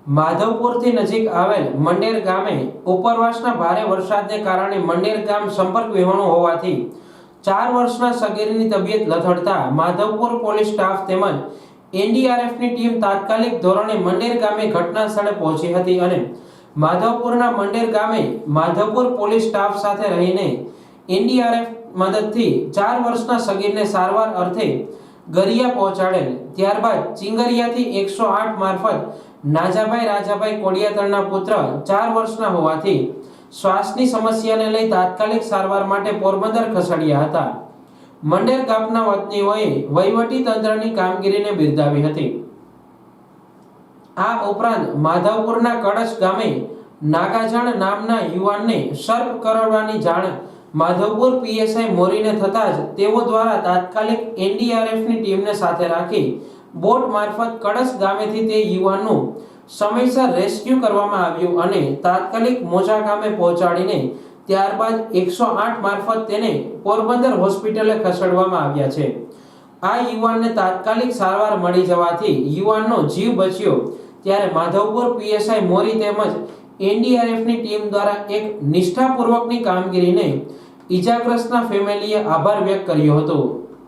માધવપુરથી નજીક આવેલ મંડેર ગામે ઉપરવાસના ભારે વરસાદને કારણે મંડેર ગામ સંપર્ક વિહોણું હોવાથી 4 વર્ષના સગીરની તબિયત લથડતા માધવપુર પોલીસ સ્ટાફ તેમજ એનડીઆરએફની ટીમ તાત્કાલિક ધોરણે મંડેર ગામે ઘટના સ્થળે પહોંચી હતી અને માધવપુરના મંડેર ગામે માધવપુર પોલીસ સ્ટાફ સાથે રહીને એનડીઆરએફ મદદથી 4 વર્ષના સગીરને સારવાર અર્થે ગરિયા પહોંચાડેલ. ત્યારબાદ ચિંગરિયાથી 108 મારફત નાજાભાઈ રાજાભાઈ કોડિયાતળના પુત્ર 4 વર્ષના હોવાથી શ્વાસની સમસ્યાને લઈ તાત્કાલિક સારવાર માટે પોરબંદર ખસેડ્યા હતા. મંડેર ગામના વતનીઓએ વહીવટી તંત્રની કામગીરીને બિરદાવી હતી. આ ઉપરાંત માધવપુરના કળશ ગામે નાગાજણ નામના યુવાનને સર્પ કરડવાની જાણ માધવપુર પીએસઆઈ મોરીને થતા જ તેઓ દ્વારા તાત્કાલિક એનડીઆરએફની ટીમને સાથે રાખી બોટ મારફત કળશ ગામેથી તે યુવાનનું સમયસર રેસ્ક્યુ કરવામાં આવ્યું અને તાત્કાલિક મોજા ગામે પહોંચાડીને ત્યારબાદ 108 મારફત તેને પોરબંદર હોસ્પિટલે ખસેડવામાં આવ્યા છે. આ યુવાનને તાત્કાલિક સારવાર મળી જવાથી યુવાનનો જીવ બચ્યો. ત્યારે માધવપુર પીએસઆઈ મોરી તેમજ એનડીઆરએફની ટીમ દ્વારા એક નિષ્ઠાપૂર્વકની કામગીરીને ઈજાગ્રસ્તના ફેમિલીએ આભાર વ્યક્ત કર્યો હતો.